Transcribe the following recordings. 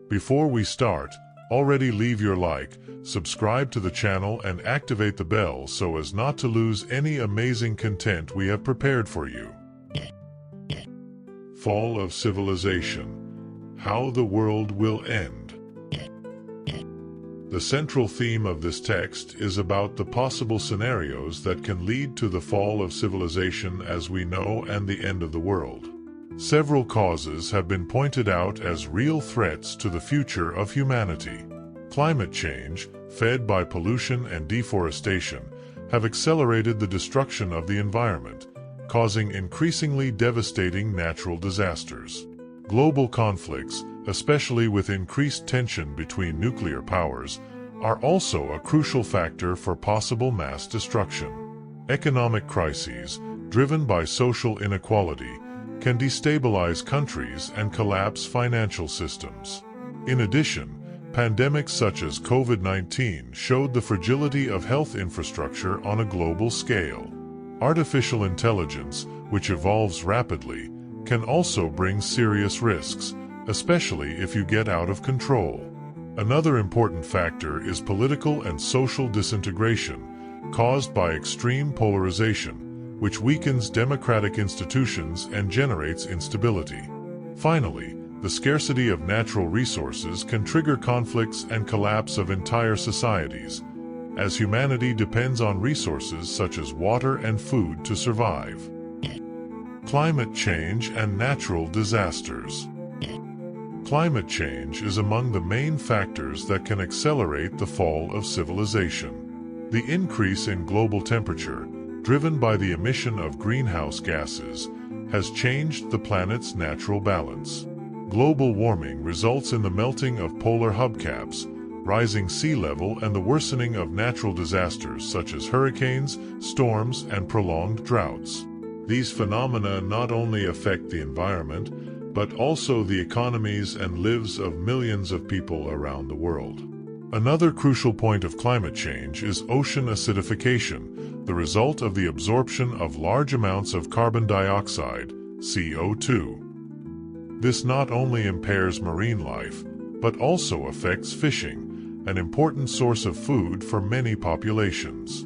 Before we start, already leave your like, subscribe to the channel and activate the bell so as not to lose any amazing content we have prepared for you. Fall of Civilization. How the World Will End. The central theme of this text is about the possible scenarios that can lead to the fall of civilization as we know and the end of the world. Several causes have been pointed out as real threats to the future of humanity. Climate change, fed by pollution and deforestation, have accelerated the destruction of the environment, causing increasingly devastating natural disasters. Global conflicts, especially with increased tension between nuclear powers, are also a crucial factor for possible mass destruction. Economic crises, driven by social inequality, can destabilize countries and collapse financial systems. In addition, pandemics such as COVID-19 showed the fragility of health infrastructure on a global scale. Artificial intelligence, which evolves rapidly, can also bring serious risks, especially if you get out of control. Another important factor is political and social disintegration, caused by extreme polarization, which weakens democratic institutions and generates instability. Finally, the scarcity of natural resources can trigger conflicts and collapse of entire societies, as humanity depends on resources such as water and food to survive. Climate change and natural disasters. Climate change is among the main factors that can accelerate the fall of civilization. The increase in global temperature, driven by the emission of greenhouse gases, has changed the planet's natural balance. Global warming results in the melting of polar hubcaps, rising sea level, and the worsening of natural disasters such as hurricanes, storms, and prolonged droughts. These phenomena not only affect the environment, but also the economies and lives of millions of people around the world. Another crucial point of climate change is ocean acidification, the result of the absorption of large amounts of carbon dioxide, CO2. This not only impairs marine life, but also affects fishing, an important source of food for many populations.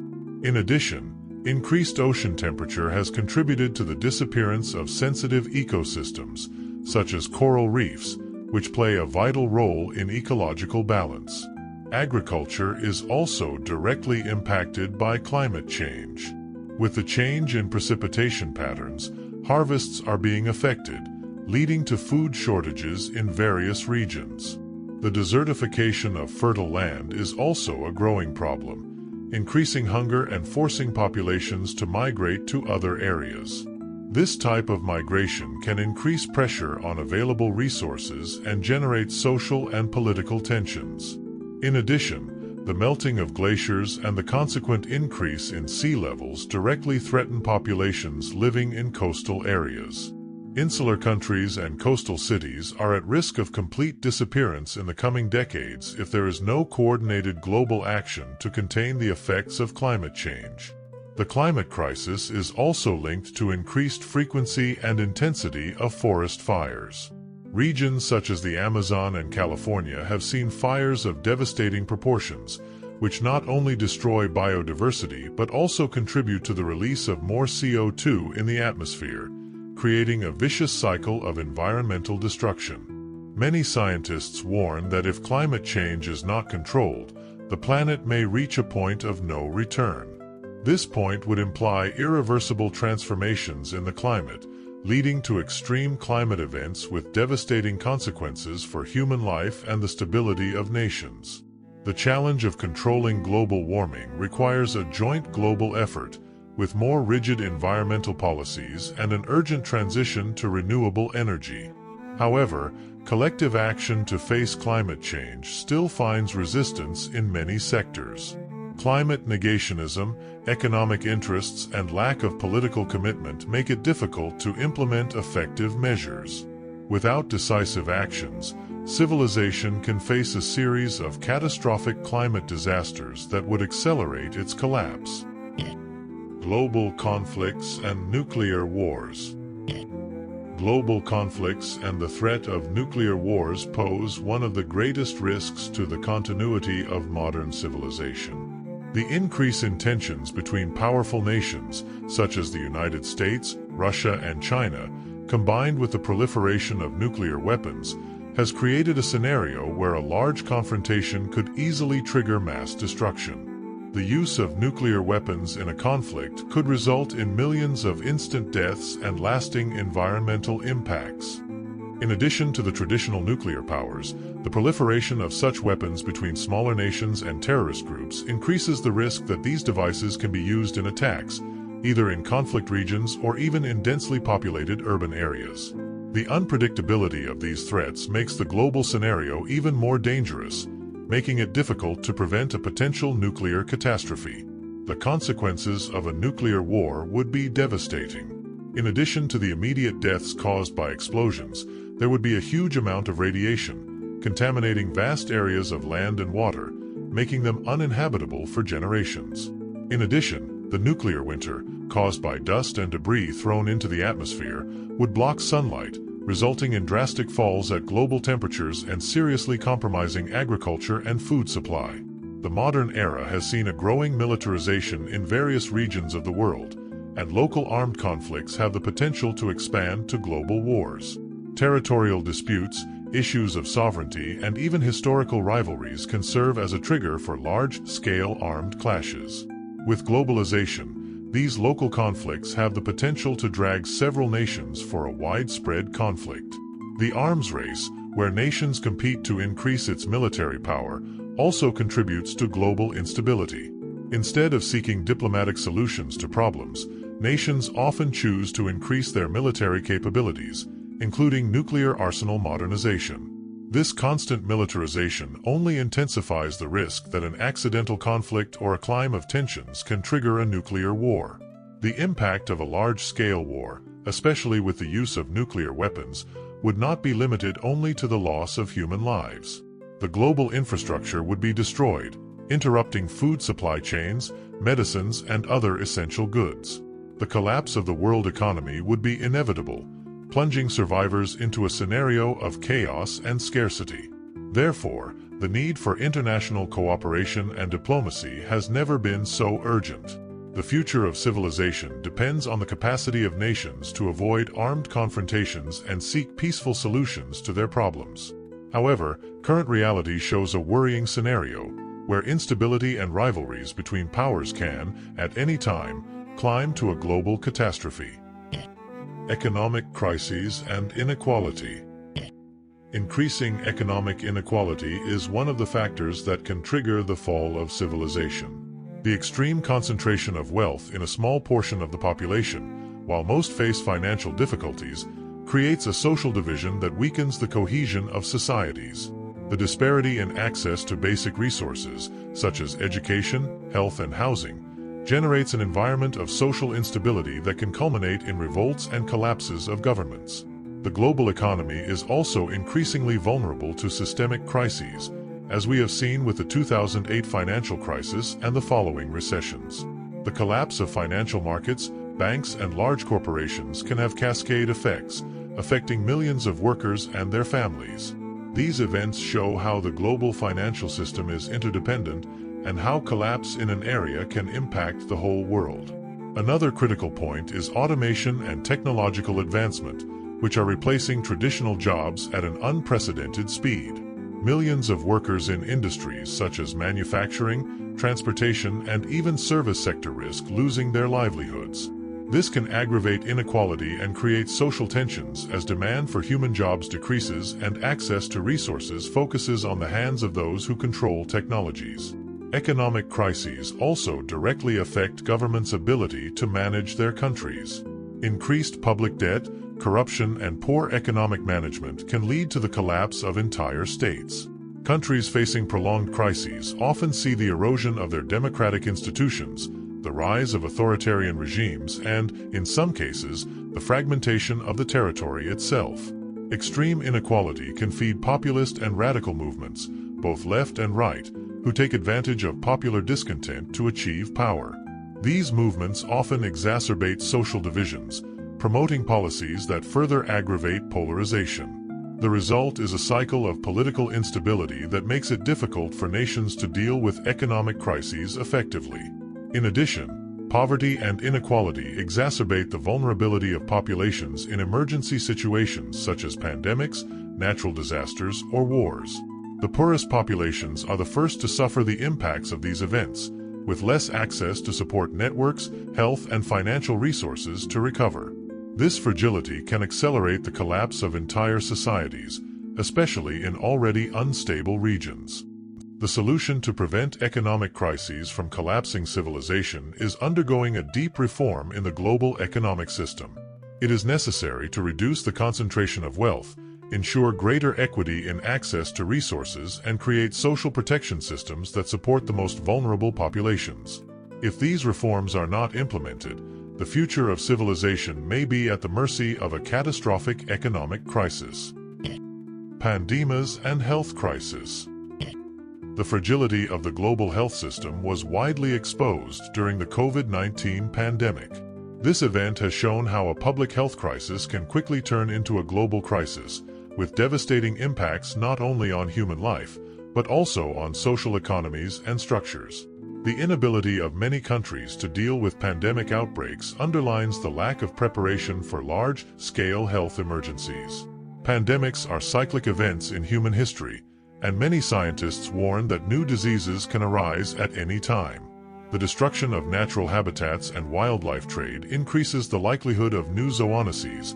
In addition, increased ocean temperature has contributed to the disappearance of sensitive ecosystems, such as coral reefs, which play a vital role in ecological balance. Agriculture is also directly impacted by climate change. With the change in precipitation patterns, harvests are being affected, leading to food shortages in various regions. The desertification of fertile land is also a growing problem, increasing hunger and forcing populations to migrate to other areas. This type of migration can increase pressure on available resources and generate social and political tensions. In addition, the melting of glaciers and the consequent increase in sea levels directly threaten populations living in coastal areas. Insular countries and coastal cities are at risk of complete disappearance in the coming decades if there is no coordinated global action to contain the effects of climate change. The climate crisis is also linked to increased frequency and intensity of forest fires. Regions such as the Amazon and California have seen fires of devastating proportions, which not only destroy biodiversity but also contribute to the release of more CO2 in the atmosphere, creating a vicious cycle of environmental destruction. Many scientists warn that if climate change is not controlled, the planet may reach a point of no return. This point would imply irreversible transformations in the climate, leading to extreme climate events with devastating consequences for human life and the stability of nations. The challenge of controlling global warming requires a joint global effort, with more rigid environmental policies and an urgent transition to renewable energy. However, collective action to face climate change still finds resistance in many sectors. Climate negationism, economic interests, and lack of political commitment make it difficult to implement effective measures. Without decisive actions, civilization can face a series of catastrophic climate disasters that would accelerate its collapse. Global conflicts and nuclear wars. global conflicts and the threat of nuclear wars pose one of the greatest risks to the continuity of modern civilization. The increase in tensions between powerful nations, such as the United States, Russia, and China, combined with the proliferation of nuclear weapons, has created a scenario where a large confrontation could easily trigger mass destruction. The use of nuclear weapons in a conflict could result in millions of instant deaths and lasting environmental impacts. In addition to the traditional nuclear powers, the proliferation of such weapons between smaller nations and terrorist groups increases the risk that these devices can be used in attacks, either in conflict regions or even in densely populated urban areas. The unpredictability of these threats makes the global scenario even more dangerous, making it difficult to prevent a potential nuclear catastrophe. The consequences of a nuclear war would be devastating. In addition to the immediate deaths caused by explosions, there would be a huge amount of radiation, contaminating vast areas of land and water, making them uninhabitable for generations. In addition, the nuclear winter, caused by dust and debris thrown into the atmosphere, would block sunlight, resulting in drastic falls at global temperatures and seriously compromising agriculture and food supply. The modern era has seen a growing militarization in various regions of the world, and local armed conflicts have the potential to expand to global wars. Territorial disputes, issues of sovereignty, and even historical rivalries can serve as a trigger for large-scale armed clashes. With globalization, these local conflicts have the potential to drag several nations for a widespread conflict. The arms race, where nations compete to increase its military power, also contributes to global instability. Instead of seeking diplomatic solutions to problems, nations often choose to increase their military capabilities, including nuclear arsenal modernization. This constant militarization only intensifies the risk that an accidental conflict or a climb of tensions can trigger a nuclear war. The impact of a large-scale war, especially with the use of nuclear weapons, would not be limited only to the loss of human lives. The global infrastructure would be destroyed, interrupting food supply chains, medicines, and other essential goods. The collapse of the world economy would be inevitable, plunging survivors into a scenario of chaos and scarcity. Therefore, the need for international cooperation and diplomacy has never been so urgent. The future of civilization depends on the capacity of nations to avoid armed confrontations and seek peaceful solutions to their problems. However, current reality shows a worrying scenario, where instability and rivalries between powers can, at any time, climb to a global catastrophe. Economic crises and inequality. Increasing economic inequality is one of the factors that can trigger the fall of civilization. The extreme concentration of wealth in a small portion of the population, while most face financial difficulties, creates a social division that weakens the cohesion of societies. The disparity in access to basic resources, such as education, health, and housing, generates an environment of social instability that can culminate in revolts and collapses of governments. The global economy is also increasingly vulnerable to systemic crises, as we have seen with the 2008 financial crisis and the following recessions. The collapse of financial markets, banks, and large corporations can have cascade effects, affecting millions of workers and their families. These events show how the global financial system is interdependent and how collapse in an area can impact the whole world. Another critical point is automation and technological advancement, which are replacing traditional jobs at an unprecedented speed. Millions of workers in industries such as manufacturing, transportation, and even service sector risk losing their livelihoods. This can aggravate inequality and create social tensions as demand for human jobs decreases and access to resources focuses on the hands of those who control technologies. Economic crises also directly affect governments' ability to manage their countries. Increased public debt, corruption, and poor economic management can lead to the collapse of entire states. Countries facing prolonged crises often see the erosion of their democratic institutions, the rise of authoritarian regimes, and, in some cases, the fragmentation of the territory itself. Extreme inequality can feed populist and radical movements, both left and right, who take advantage of popular discontent to achieve power. These movements often exacerbate social divisions, promoting policies that further aggravate polarization. The result is a cycle of political instability that makes it difficult for nations to deal with economic crises effectively. In addition, poverty and inequality exacerbate the vulnerability of populations in emergency situations such as pandemics, natural disasters, or wars. The poorest populations are the first to suffer the impacts of these events, with less access to support networks, health, and financial resources to recover. This fragility can accelerate the collapse of entire societies, especially in already unstable regions. The solution to prevent economic crises from collapsing civilization is undergoing a deep reform in the global economic system. It is necessary to reduce the concentration of wealth, ensure greater equity in access to resources, and create social protection systems that support the most vulnerable populations. If these reforms are not implemented, the future of civilization may be at the mercy of a catastrophic economic crisis. Pandemics and health crisis. The fragility of the global health system was widely exposed during the COVID-19 pandemic. This event has shown how a public health crisis can quickly turn into a global crisis, with devastating impacts not only on human life, but also on social economies and structures. The inability of many countries to deal with pandemic outbreaks underlines the lack of preparation for large-scale health emergencies. Pandemics are cyclic events in human history, and many scientists warn that new diseases can arise at any time. The destruction of natural habitats and wildlife trade increases the likelihood of new zoonoses,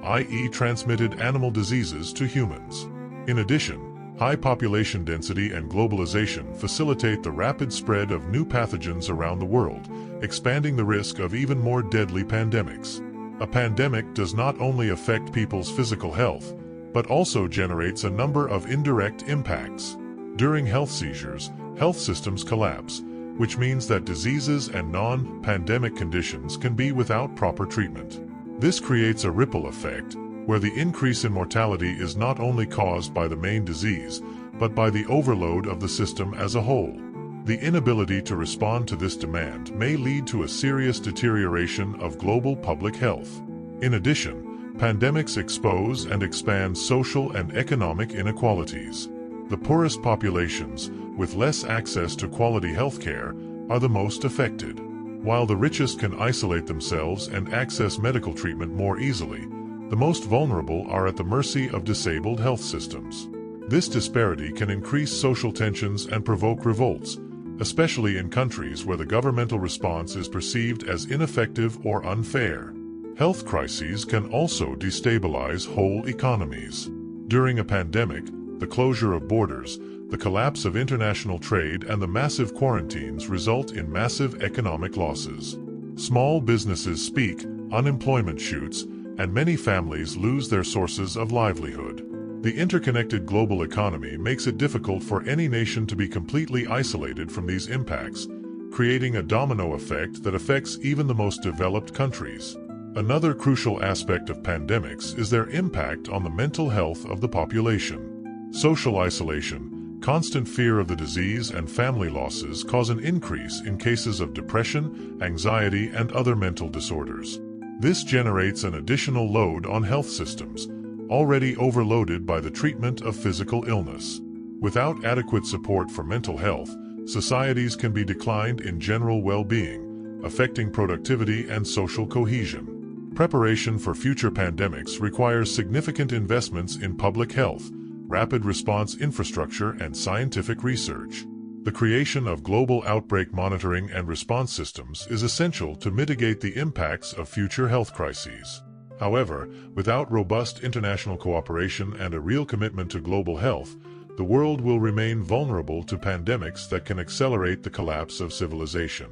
i.e. transmitted animal diseases, to humans. In addition, high population density and globalization facilitate the rapid spread of new pathogens around the world, expanding the risk of even more deadly pandemics. A pandemic does not only affect people's physical health, but also generates a number of indirect impacts. During health seizures, health systems collapse, which means that diseases and non-pandemic conditions can be without proper treatment. This creates a ripple effect, where the increase in mortality is not only caused by the main disease, but by the overload of the system as a whole. The inability to respond to this demand may lead to a serious deterioration of global public health. In addition, pandemics expose and expand social and economic inequalities. The poorest populations, with less access to quality health care, are the most affected. While the richest can isolate themselves and access medical treatment more easily, the most vulnerable are at the mercy of disabled health systems. This disparity can increase social tensions and provoke revolts, especially in countries where the governmental response is perceived as ineffective or unfair. Health crises can also destabilize whole economies. During a pandemic, the closure of borders, the collapse of international trade, and the massive quarantines result in massive economic losses. Small businesses speak, unemployment shoots, and many families lose their sources of livelihood. The interconnected global economy makes it difficult for any nation to be completely isolated from these impacts, creating a domino effect that affects even the most developed countries. Another crucial aspect of pandemics is their impact on the mental health of the population. Social isolation, constant fear of the disease, and family losses cause an increase in cases of depression, anxiety, and other mental disorders. This generates an additional load on health systems, already overloaded by the treatment of physical illness. Without adequate support for mental health, societies can be declined in general well-being, affecting productivity and social cohesion. Preparation for future pandemics requires significant investments in public health, rapid response infrastructure, and scientific research. The creation of global outbreak monitoring and response systems is essential to mitigate the impacts of future health crises. However, without robust international cooperation and a real commitment to global health, the world will remain vulnerable to pandemics that can accelerate the collapse of civilization.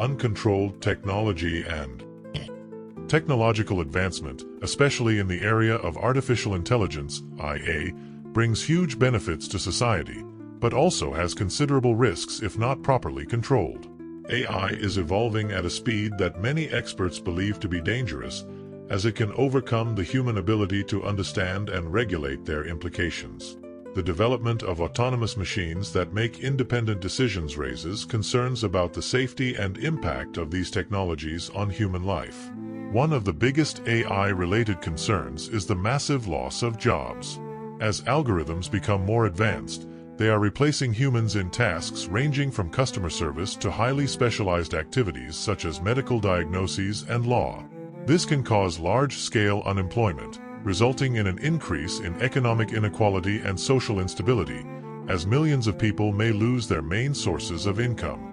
Uncontrolled technology and technological advancement, especially in the area of artificial intelligence, IA, brings huge benefits to society, but also has considerable risks if not properly controlled. AI is evolving at a speed that many experts believe to be dangerous, as it can overcome the human ability to understand and regulate their implications. The development of autonomous machines that make independent decisions raises concerns about the safety and impact of these technologies on human life. One of the biggest AI-related concerns is the massive loss of jobs. As algorithms become more advanced, they are replacing humans in tasks ranging from customer service to highly specialized activities such as medical diagnoses and law. This can cause large-scale unemployment, resulting in an increase in economic inequality and social instability, as millions of people may lose their main sources of income.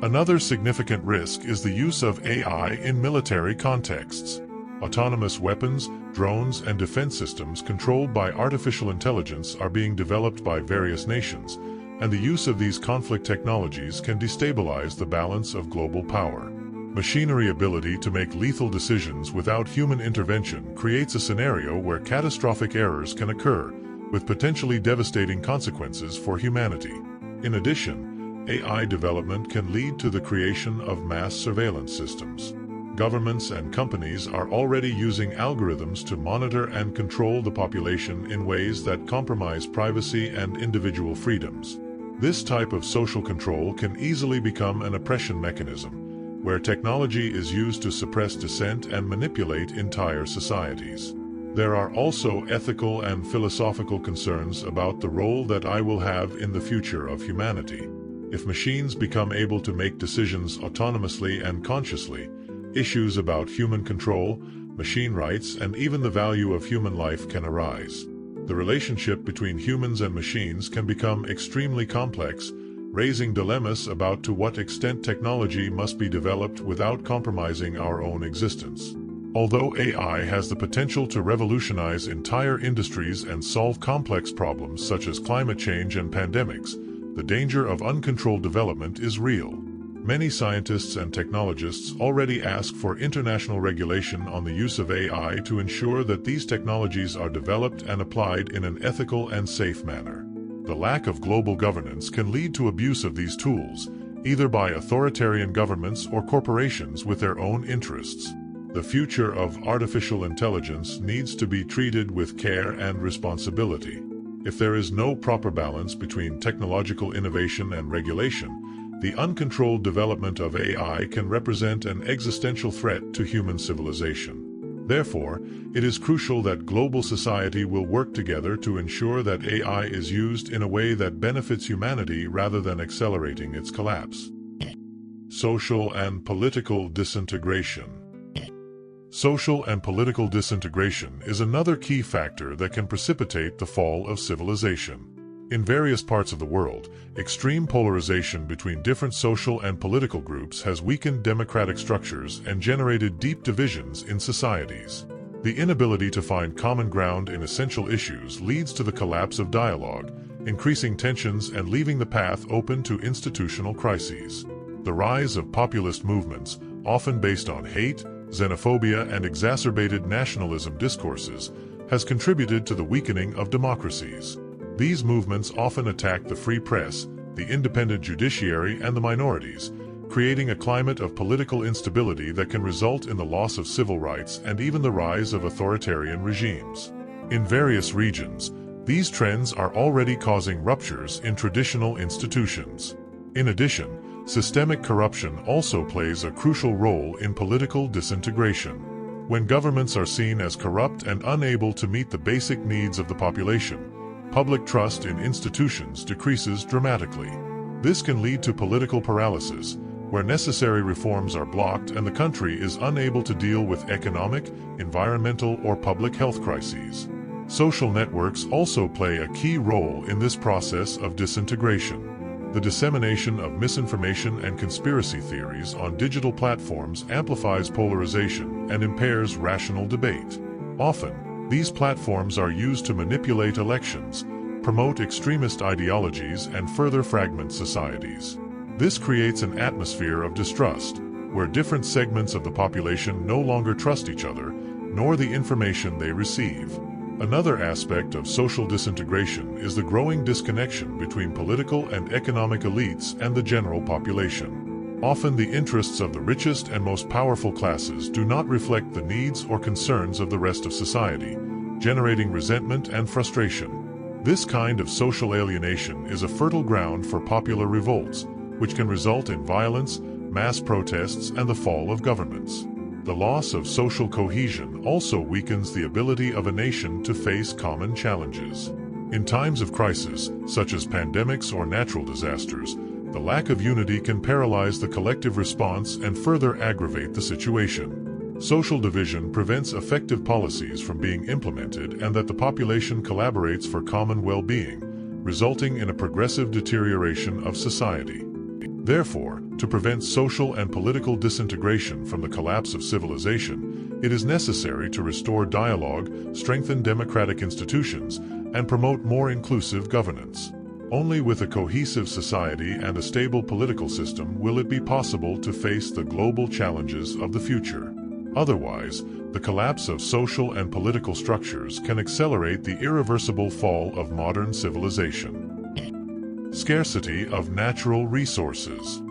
Another significant risk is the use of AI in military contexts. Autonomous weapons, drones, and defense systems controlled by artificial intelligence are being developed by various nations, and the use of these conflict technologies can destabilize the balance of global power. Machinery ability to make lethal decisions without human intervention creates a scenario where catastrophic errors can occur, with potentially devastating consequences for humanity. In addition, AI development can lead to the creation of mass surveillance systems. Governments and companies are already using algorithms to monitor and control the population in ways that compromise privacy and individual freedoms. This type of social control can easily become an oppression mechanism, where technology is used to suppress dissent and manipulate entire societies. There are also ethical and philosophical concerns about the role that AI will have in the future of humanity. If machines become able to make decisions autonomously and consciously, issues about human control, machine rights, and even the value of human life can arise. The relationship between humans and machines can become extremely complex, raising dilemmas about to what extent technology must be developed without compromising our own existence. Although AI has the potential to revolutionize entire industries and solve complex problems such as climate change and pandemics, the danger of uncontrolled development is real. Many scientists and technologists already ask for international regulation on the use of AI to ensure that these technologies are developed and applied in an ethical and safe manner. The lack of global governance can lead to abuse of these tools, either by authoritarian governments or corporations with their own interests. The future of artificial intelligence needs to be treated with care and responsibility. If there is no proper balance between technological innovation and regulation, the uncontrolled development of AI can represent an existential threat to human civilization. Therefore, it is crucial that global society will work together to ensure that AI is used in a way that benefits humanity rather than accelerating its collapse. Social and political disintegration. Social and political disintegration is another key factor that can precipitate the fall of civilization. In various parts of the world, extreme polarization between different social and political groups has weakened democratic structures and generated deep divisions in societies. The inability to find common ground in essential issues leads to the collapse of dialogue, increasing tensions and leaving the path open to institutional crises. The rise of populist movements, often based on hate, xenophobia, and exacerbated nationalism discourses, has contributed to the weakening of democracies. These movements often attack the free press, the independent judiciary, and the minorities, creating a climate of political instability that can result in the loss of civil rights and even the rise of authoritarian regimes. In various regions, these trends are already causing ruptures in traditional institutions. In addition, systemic corruption also plays a crucial role in political disintegration. When governments are seen as corrupt and unable to meet the basic needs of the population, public trust in institutions decreases dramatically. This can lead to political paralysis, where necessary reforms are blocked and the country is unable to deal with economic, environmental, or public health crises. Social networks also play a key role in this process of disintegration. The dissemination of misinformation and conspiracy theories on digital platforms amplifies polarization and impairs rational debate. Often, these platforms are used to manipulate elections, promote extremist ideologies, and further fragment societies. This creates an atmosphere of distrust, where different segments of the population no longer trust each other, nor the information they receive. Another aspect of social disintegration is the growing disconnection between political and economic elites and the general population. Often the interests of the richest and most powerful classes do not reflect the needs or concerns of the rest of society, generating resentment and frustration. This kind of social alienation is a fertile ground for popular revolts, which can result in violence, mass protests, and the fall of governments. The loss of social cohesion also weakens the ability of a nation to face common challenges. In times of crisis, such as pandemics or natural disasters, the lack of unity can paralyze the collective response and further aggravate the situation. Social division prevents effective policies from being implemented and that the population collaborates for common well-being, resulting in a progressive deterioration of society. Therefore, to prevent social and political disintegration from the collapse of civilization, it is necessary to restore dialogue, strengthen democratic institutions, and promote more inclusive governance. Only with a cohesive society and a stable political system will it be possible to face the global challenges of the future. Otherwise, the collapse of social and political structures can accelerate the irreversible fall of modern civilization. Scarcity of natural resources.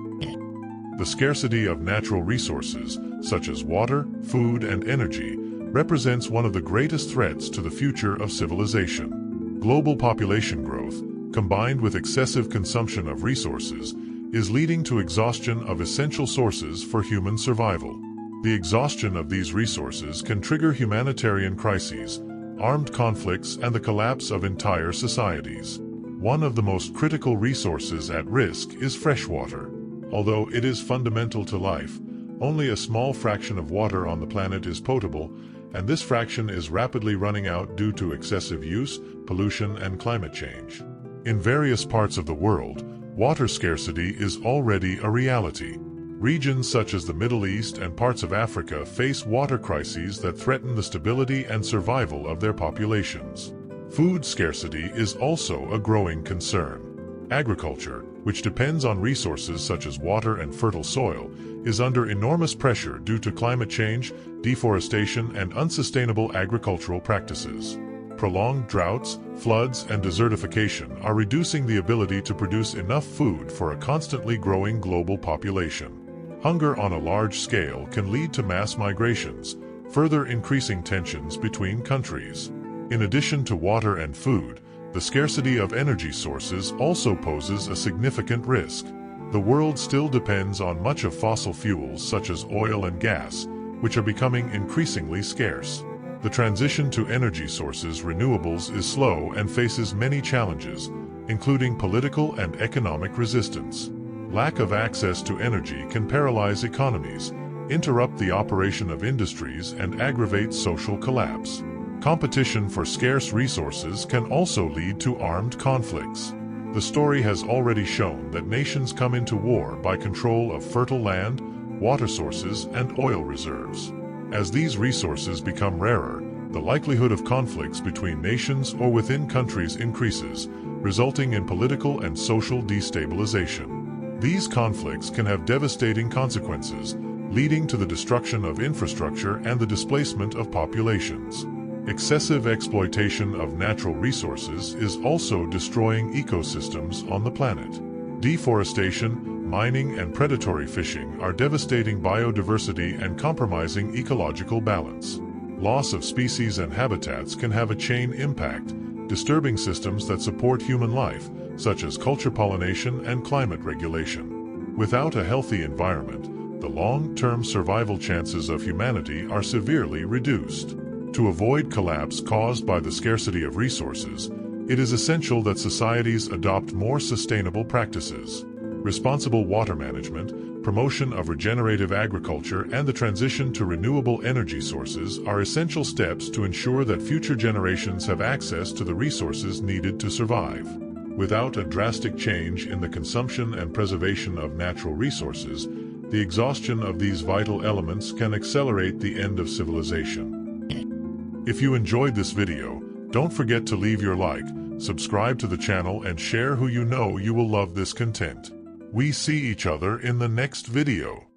The scarcity of natural resources, such as water, food, and energy, represents one of the greatest threats to the future of civilization. Global population growth, combined with excessive consumption of resources, is leading to exhaustion of essential sources for human survival. The exhaustion of these resources can trigger humanitarian crises, armed conflicts, and the collapse of entire societies. One of the most critical resources at risk is fresh water. Although it is fundamental to life, only a small fraction of water on the planet is potable, and this fraction is rapidly running out due to excessive use, pollution, and climate change. In various parts of the world, water scarcity is already a reality. Regions such as the Middle East and parts of Africa face water crises that threaten the stability and survival of their populations. Food scarcity is also a growing concern. Agriculture, which depends on resources such as water and fertile soil, is under enormous pressure due to climate change, deforestation, and unsustainable agricultural practices. Prolonged droughts, floods, and desertification are reducing the ability to produce enough food for a constantly growing global population. Hunger on a large scale can lead to mass migrations, further increasing tensions between countries. In addition to water and food, the scarcity of energy sources also poses a significant risk. The world still depends on much of fossil fuels such as oil and gas, which are becoming increasingly scarce. The transition to energy sources renewables is slow and faces many challenges, including political and economic resistance. Lack of access to energy can paralyze economies, interrupt the operation of industries, and aggravate social collapse. Competition for scarce resources can also lead to armed conflicts. The story has already shown that nations come into war by control of fertile land, water sources, and oil reserves. As these resources become rarer, the likelihood of conflicts between nations or within countries increases, resulting in political and social destabilization. These conflicts can have devastating consequences, leading to the destruction of infrastructure and the displacement of populations. Excessive exploitation of natural resources is also destroying ecosystems on the planet. Deforestation, mining, and predatory fishing are devastating biodiversity and compromising ecological balance. Loss of species and habitats can have a chain impact, disturbing systems that support human life, such as culture pollination and climate regulation. Without a healthy environment, the long-term survival chances of humanity are severely reduced. To avoid collapse caused by the scarcity of resources, it is essential that societies adopt more sustainable practices. Responsible water management, promotion of regenerative agriculture, and the transition to renewable energy sources are essential steps to ensure that future generations have access to the resources needed to survive. Without a drastic change in the consumption and preservation of natural resources, the exhaustion of these vital elements can accelerate the end of civilization. If you enjoyed this video, don't forget to leave your like, subscribe to the channel, and share who you know you will love this content. We see each other in the next video.